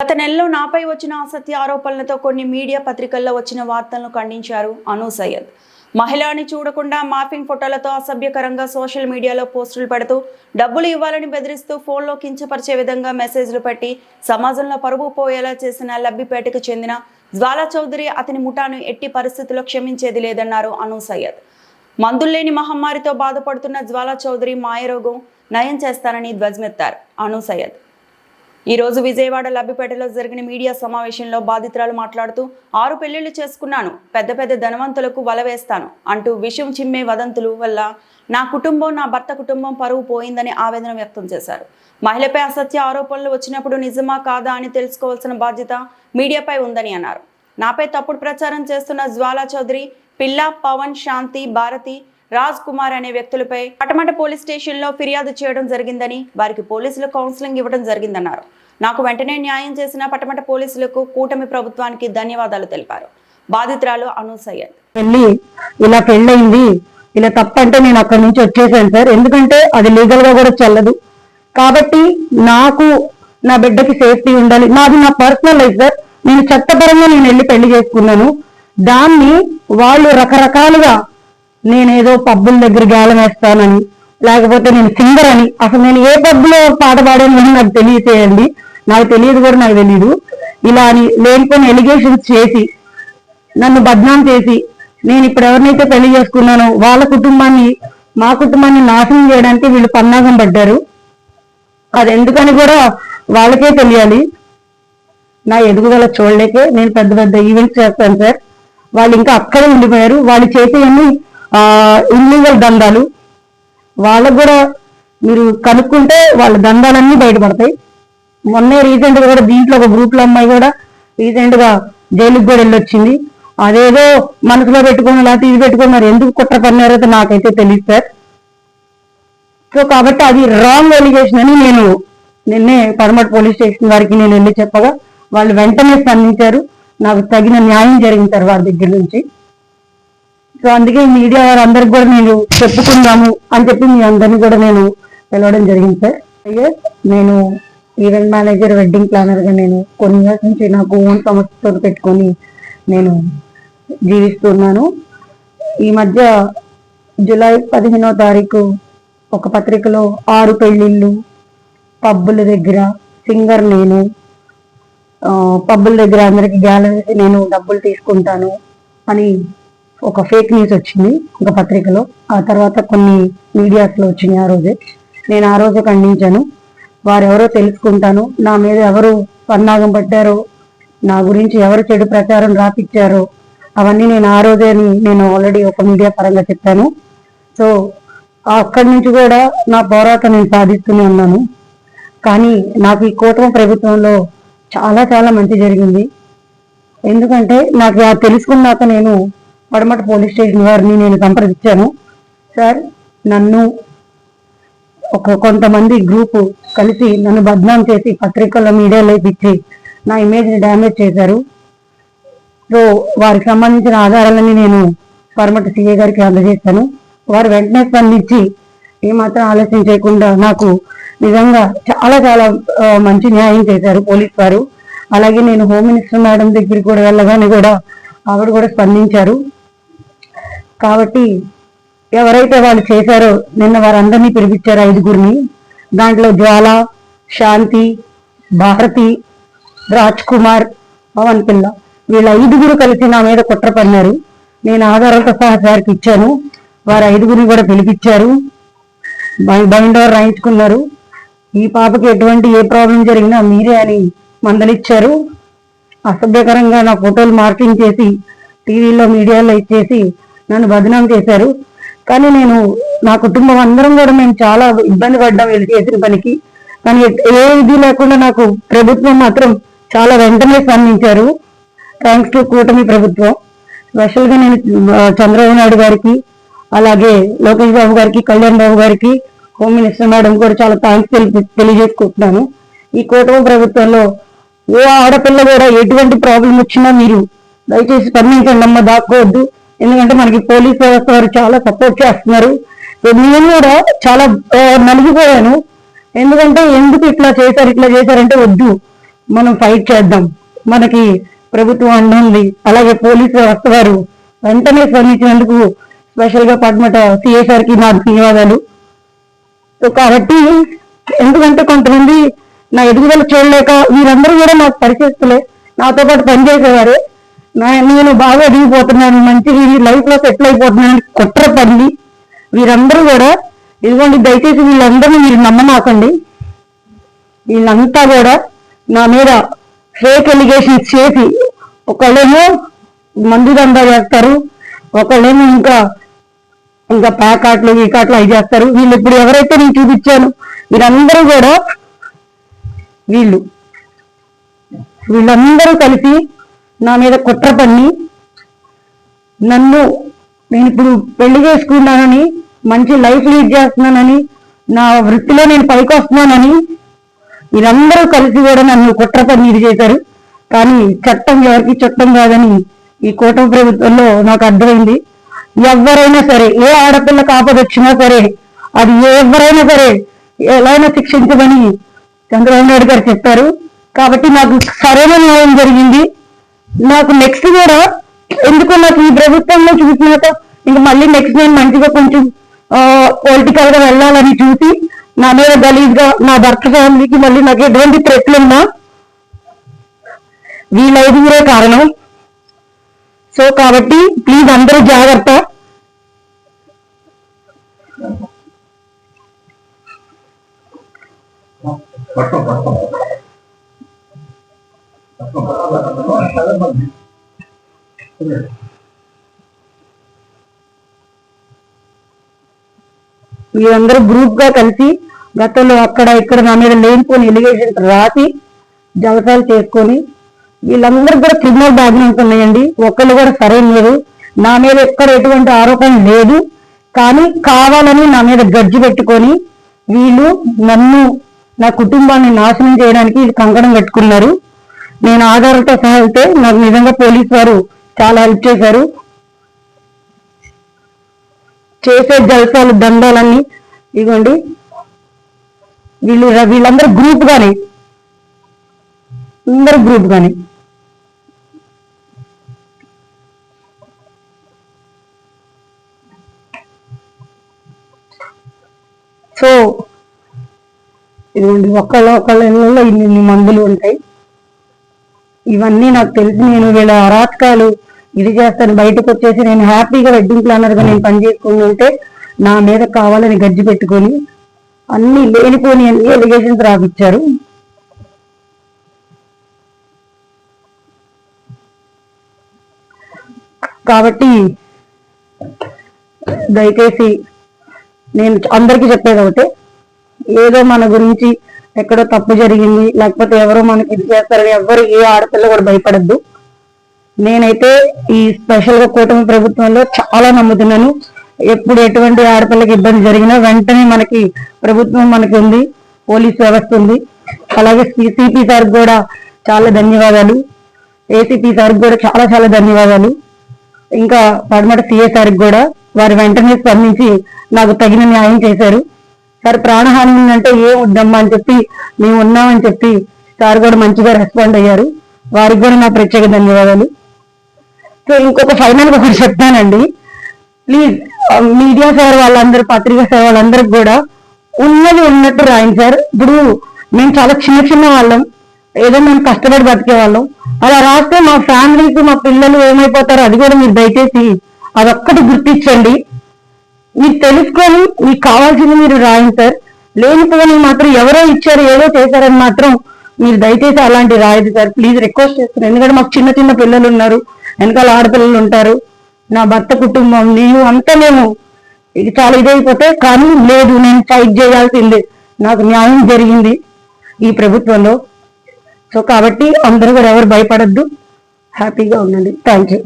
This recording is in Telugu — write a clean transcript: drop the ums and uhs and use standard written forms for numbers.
గత నెలలో నాపై వచ్చిన అసత్య ఆరోపణలతో కొన్ని మీడియా పత్రికల్లో వచ్చిన వార్తలను ఖండించారు అను సయ్యద్. మహిళని చూడకుండా మార్ఫింగ్ ఫోటోలతో అసభ్యకరంగా సోషల్ మీడియాలో పోస్టులు పెడుతూ డబ్బులు ఇవ్వాలని బెదిరిస్తూ ఫోన్లో కించపరిచే విధంగా మెసేజ్లు పెట్టి సమాజంలో పరువు పోయేలా చేసిన లబ్బిపేటకు చెందిన జ్వాలా చౌదరి అతని ముఠాను ఎట్టి పరిస్థితుల్లో క్షమించేది లేదన్నారు అను సయ్యద్. మందుల్లేని మహమ్మారితో బాధపడుతున్న జ్వాలా చౌదరి మాయరోగం నయం చేస్తానని ధ్వజమెత్తారు అను సయ్యద్. ఈ రోజు విజయవాడ లబ్బిపేటలో జరిగిన మీడియా సమావేశంలో బాధితురాలు మాట్లాడుతూ 6 పెళ్లిళ్లు చేసుకున్నాను, పెద్ద పెద్ద ధనవంతులకు వల వేస్తాను అంటూ విషం చిమ్మే వదంతులు వల్ల నా కుటుంబం, నా భర్త కుటుంబం పరువు పోయిందని ఆవేదన వ్యక్తం చేశారు. మహిళపై అసత్య ఆరోపణలు వచ్చినప్పుడు నిజమా కాదా అని తెలుసుకోవాల్సిన బాధ్యత మీడియాపై ఉందని అన్నారు. నాపై తప్పుడు ప్రచారం చేస్తున్న జ్వాలా చౌదరి, పిల్ల, పవన్, శాంతి, భారతి, రాజ్ కుమార్ అనే వ్యక్తులపై పటమట పోలీస్ స్టేషన్లో ఫిర్యాదు చేయడం జరిగిందని, వారికి పోలీసులు కౌన్సిలింగ్ ఇవ్వడం జరిగిందన్నారు. నాకు వెంటనే న్యాయం చేసిన పటమట పోలీసులకు, కూటమి ప్రభుత్వానికి ధన్యవాదాలు తెలిపారు. బాధితురాలు అను సయ్యద్. ఇలా పెళ్ళయింది, ఇలా తప్పంటే నేను అక్కడి నుంచి వచ్చేసాను సార్. ఎందుకంటే అది లీగల్ గా కూడా చెల్లదు. కాబట్టి నాకు నా బిడ్డకి సేఫ్టీ ఉండాలి. నాది నా పర్సనల్ లైఫ్ సార్. నేను చట్టపరంగా నేను వెళ్ళి పెళ్లి చేసుకున్నాను. దాన్ని వాళ్ళు రకరకాలుగా నేనేదో పబ్బుల దగ్గర గాలం వేస్తానని, లేకపోతే నేను సింగర్ అని, అసలు నేను ఏ పబ్బులో పాట పాడాను నాకు తెలియచేయండి. నాకు తెలియదు కూడా, నాకు తెలియదు. ఇలా అని లేనిపోయిన ఎలిగేషన్స్ చేసి నన్ను బద్నాం చేసి, నేను ఇప్పుడు ఎవరినైతే పెళ్లి చేసుకున్నానో వాళ్ళ కుటుంబాన్ని, మా కుటుంబాన్ని నాశనం చేయడానికి వీళ్ళు పన్నాగం పడ్డారు. అది ఎందుకని కూడా వాళ్ళకే తెలియాలి. నా ఎదుగుదల చూడలేకే నేను పెద్ద పెద్ద ఈవెంట్స్ చేస్తాను సార్. వాళ్ళు ఇంకా అక్కడే ఉండిపోయారు. వాళ్ళు చేసేవన్నీ ఇల్లీగల్ దందాలు. వాళ్ళకు కూడా మీరు కనుక్కుంటే వాళ్ళ దందాలన్నీ బయటపడతాయి. మొన్నే రీసెంట్ గా కూడా దీంట్లో ఒక గ్రూప్ లో అమ్మాయి కూడా రీసెంట్ గా జైలుకి కూడా వెళ్ళొచ్చింది. అదేదో మనసులో పెట్టుకుని లేకపోతే ఇది పెట్టుకుని మరి ఎందుకు కుట్ర పన్నారో నాకైతే తెలియదు సార్. సో కాబట్టి అది రాంగ్ ఎలిగేషన్ అని నేను నిన్నే పడమట పోలీస్ స్టేషన్ వారికి నేను వెళ్ళి చెప్పగా వాళ్ళు వెంటనే స్పందించారు. నాకు తగిన న్యాయం జరిగింది సార్ వారి దగ్గర నుంచి. సో అందుకే మీడియా వారందరికి కూడా నేను చెప్పుకుందాము అని చెప్పి మీ అందరినీ కూడా నేను పిలవడం జరిగింది సార్. అయితే నేను ఈవెంట్ మేనేజర్, వెడ్డింగ్ ప్లానర్ గా నేను కొన్ని ఇయర్స్ నుంచి నాకు ఓన్ సంస్థతో పెట్టుకొని నేను జీవిస్తున్నాను. ఈ మధ్య జూలై 15వ తారీఖు ఒక పత్రికలో 6 పెళ్లిళ్ళు, పబ్బుల దగ్గర సింగర్ నేను, పబ్బుల దగ్గర అందరికి గ్యాలరీ నేను డబ్బులు తీసుకుంటాను అని ఒక ఫేక్ న్యూస్ వచ్చింది ఒక పత్రికలో. ఆ తర్వాత కొన్ని మీడియాస్లో వచ్చినాయి. ఆ రోజే నేను ఆ రోజు ఖండించాను. వారెవరో తెలుసుకుంటాను, నా మీద ఎవరు పన్నాగం పట్టారో, నా గురించి ఎవరు చెడు ప్రచారం రాపిచ్చారో అవన్నీ నేను ఆ రోజే నేను ఆల్రెడీ ఒక మీడియా పరంగా చెప్పాను. సో అక్కడి నుంచి కూడా నా పోరాటం నేను సాధిస్తూనే ఉన్నాను. కానీ నాకు ఈ కూటమి ప్రభుత్వంలో చాలా చాలా మంచి జరిగింది. ఎందుకంటే నాకు తెలుసుకున్నాక నేను పడమట పోలీస్ స్టేషన్ వారిని నేను సంప్రదించాను. సార్, నన్ను కొంతమంది గ్రూపు కలిసి నన్ను బద్నాం చేసి పత్రికల్లో మీడియాలో ఇచ్చి నా ఇమేజ్ని డ్యామేజ్ చేశారు. సో వారికి సంబంధించిన ఆధారాలన్నీ నేను పడమట సిఐ గారికి అందజేశాను. వారు వెంటనే స్పందించి ఏమాత్రం ఆలస్యం చేయకుండా నాకు నిజంగా చాలా చాలా మంచి న్యాయం చేశారు పోలీస్ వారు. అలాగే నేను హోమ్ మినిస్టర్ మేడం దగ్గరికి కూడా వెళ్ళగానే కూడా ఆవిడ కూడా స్పందించారు. కాబట్టి ఎవరైతే వాళ్ళు చేశారో నిన్న వారందరినీ పిలిపించారు, 5గురిని. దాంట్లో జ్వాల, శాంతి, భారతి, రాజ్ కుమార్, పవన్ పిల్ల, వీళ్ళ 5గురు కలిసి నా మీద కుట్ర పన్నారు. నేను ఆధారాలతో సహా సార్కి ఇచ్చాను. వారు 5గురిని కూడా పిలిపించారు, బైండ్ ఓవర్ రాయించుకున్నారు. ఈ పాపకి ఎటువంటి ఏ ప్రాబ్లం జరిగినా మీరే అని మందలిచ్చారు. అసభ్యకరంగా నా ఫోటోలు మార్కింగ్ చేసి టీవీలో మీడియాలో ఇచ్చేసి నన్ను బదనాం చేశారు. కానీ నేను, నా కుటుంబం అందరం కూడా మేము చాలా ఇబ్బంది పడ్డాం వీళ్ళు చేసిన పనికి. కానీ ఏ ఇది లేకుండా నాకు ప్రభుత్వం మాత్రం చాలా వెంటనే స్పందించారు. థ్యాంక్స్ టు కూటమి ప్రభుత్వం. స్పెషల్గా నేను చంద్రబాబు నాయుడు గారికి, అలాగే లోకేష్ బాబు గారికి, కళ్యాణ్ బాబు గారికి, హోమ్ మినిస్టర్ మేడం కూడా చాలా థ్యాంక్స్ తెలియజేసుకుంటున్నాను. ఈ కూటమి ప్రభుత్వంలో ఏ ఆడపిల్ల కూడా ఎటువంటి ప్రాబ్లం వచ్చినా మీరు దయచేసి స్పందించండి అమ్మ, దాక్కోవద్దు. ఎందుకంటే మనకి పోలీస్ వ్యవస్థ వారు చాలా సపోర్ట్ చేస్తున్నారు. నేను కూడా చాలా నలిగిపోయాను. ఎందుకంటే ఎందుకు ఇట్లా చేశారంటే వద్దు, మనం ఫైట్ చేద్దాం. మనకి ప్రభుత్వం అంటుంది, అలాగే పోలీసు వ్యవస్థ వారు వెంటనే స్పందించినందుకు స్పెషల్ గా పద్మట సిఐ సార్కి నా ధన్యవాదాలు. సో కాబట్టి ఎందుకంటే కొంతమంది నా ఎదుగుదల చూడలేక వీరందరూ కూడా నాకు పరిచయస్తులే, నాతో పాటు పనిచేసేవారే. నేను బాగా ఎదిగిపోతున్నాను, మంచి లైఫ్ లో సెటిల్ అయిపోతున్నాను కుట్ర పని వీరందరూ కూడా ఇదిగోండి. దయచేసి వీళ్ళందరినీ మీరు నమ్మమాకండి. వీళ్ళంతా కూడా నా మీద ఫేక్ ఎలిగేషన్స్ చేసి ఒకళ్ళేమో మందు దందా చేస్తారు, ఒకళ్ళేమో ఇంకా ప్యాకాట్లు ఈ కాట్లు అవి చేస్తారు. వీళ్ళు ఇప్పుడు ఎవరైతే నేను చూపించాను వీరందరూ కూడా వీళ్ళందరూ కలిసి నా మీద కుట్ర పన్ని నేను ఇప్పుడు పెళ్లి చేసుకున్నానని, మంచి లైఫ్ లీడ్ చేస్తున్నానని, నా వృత్తిలో నేను పైకి వస్తున్నానని వీరందరూ కలిసి కూడా నన్ను కుట్ర పన్ని ఇది చేశారు. కానీ చట్టం ఎవరికి చట్టం కాదని ఈ కూటమి ప్రభుత్వంలో నాకు అర్థమైంది. ఎవరైనా సరే, ఏ ఆడపిల్లకి ఆపద వచ్చినా సరే, అది ఎవరైనా సరే ఎలా అయినా శిక్షించమని చంద్రబాబు నాయుడు గారు చెప్పారు. కాబట్టి నాకు సరైన న్యాయం జరిగింది. నాకు నెక్స్ట్ కూడా ఎందుకో నాకు ఈ ప్రభుత్వంలో చూసినాక ఇంకా మళ్ళీ నెక్స్ట్ నేను మంచిగా కొంచెం పొలిటికల్ గా వెళ్ళాలని చూసి నా మీద గలీజ్ గా నా భర్త ఫ్యామిలీకి మళ్ళీ నాకు ఎటువంటి థ్రెట్లున్నా వీళ్ళైదుగురే కారణం. సో కాబట్టి ప్లీజ్ అందరూ జాగ్రత్త. వీరందరూ గ్రూప్ గా కలిసి గతంలో అక్కడ ఇక్కడ నా మీద లేనిపోని ఎలిగేషన్స్ రాసి జలసాలు చేసుకొని వీళ్ళందరూ కూడా క్రిమినల్ బ్యాక్గ్రౌండ్స్ ఉన్నాయండి. ఒకళ్ళు కూడా సరైనరు. నా మీద ఎక్కడ ఎటువంటి ఆరోపణ లేదు. కానీ కావాలని నా మీద గడ్జి పెట్టుకొని వీళ్ళు నన్ను, నా కుటుంబాన్ని నాశనం చేయడానికి వీళ్ళు కంకణం కట్టుకున్నారు. నేను ఆధారాలతో సహా అయితే నాకు నిజంగా పోలీసు వారు చాలా హెల్ప్ చేశారు. చేసే జల్సాలు దండాలన్నీ ఇదిగోండి. వీళ్ళందరూ గ్రూప్ గానే సో ఇదిగోండి, ఒకళ్ళ ఇళ్ళలో ఇన్ని మందులు ఉంటాయి. ఇవన్నీ నాకు తెలిసి నేను వీళ్ళ అరాచకాలు ఇది చేస్తాను బయటకు వచ్చేసి నేను హ్యాపీగా వెడ్డింగ్ ప్లానర్ గా నేను పనిచేసుకుని ఉంటే నా మీద కావాలని గజ్జి పెట్టుకొని అన్ని లేనిపోని అన్ని ఎలిగేషన్స్ రాపిచ్చారు. కాబట్టి దయచేసి నేను అందరికీ చెప్పేది ఒకటే, ఏదో మన గురించి ఎక్కడో తప్పు జరిగింది లేకపోతే ఎవరో మనకి ఇది చేస్తారని ఎవరు ఏ ఆడపిల్ల కూడా భయపడద్దు. నేనైతే ఈ స్పెషల్ గా కూటమి ప్రభుత్వంలో చాలా నమ్ముతున్నాను. ఎప్పుడు ఎటువంటి ఆడపిల్లకి ఇబ్బంది జరిగినా వెంటనే మనకి ప్రభుత్వం మనకి ఉంది, పోలీస్ వ్యవస్థ ఉంది. అలాగే సిపి సార్ కూడా చాలా ధన్యవాదాలు, ఏసీపీ సార్ కూడా చాలా చాలా ధన్యవాదాలు. ఇంకా పడమట సిఏ సార్కి కూడా వారు వెంటనే స్పందించి నాకు తగిన న్యాయం చేశారు. సార్ ప్రాణహాని ఉందంటే ఏం వద్దమ్మా అని చెప్పి మేము ఉన్నామని చెప్పి సార్ కూడా మంచిగా రెస్పాండ్ అయ్యారు. వారికి కూడా నా ప్రత్యేక ధన్యవాదాలు. సో ఇంకొక ఫైనల్ ఒకటి చెప్తానండి, ప్లీజ్ మీడియా సార్ వాళ్ళందరూ, పత్రికా సార్ వాళ్ళందరికి కూడా ఉన్నది ఉన్నట్టు రాయండి సార్. ఇప్పుడు మేము చాలా చిన్న వాళ్ళం, ఏదో మేము కష్టపడి బతికే వాళ్ళం. అలా రాస్తే మా ఫ్యామిలీకి మా పిల్లలు ఏమైపోతారో అది కూడా మీరు దయచేసి అదొక్కటి గుర్తించండి. మీరు తెలుసుకొని మీకు కావాల్సింది మీరు రాయండి సార్. లేనిపోని మాత్రం ఎవరో ఇచ్చారు ఏదో చేశారని మాత్రం మీరు దయచేసి అలాంటి రాయదు సార్, ప్లీజ్ రిక్వెస్ట్ చేస్తున్నాను. ఎందుకంటే మాకు చిన్న పిల్లలు ఉన్నారు, వెనకాల ఆడపిల్లలు ఉంటారు, నా భర్త కుటుంబం, నేను అంతా మేము ఇది చాలా ఇదైపోతే. కానీ లేదు, నేను ఫైట్ చేయాల్సిందే, నాకు న్యాయం జరిగింది ఈ ప్రభుత్వంలో. సో కాబట్టి అందరూ కూడా ఎవరు భయపడద్దు, హ్యాపీగా ఉండండి. Thank you.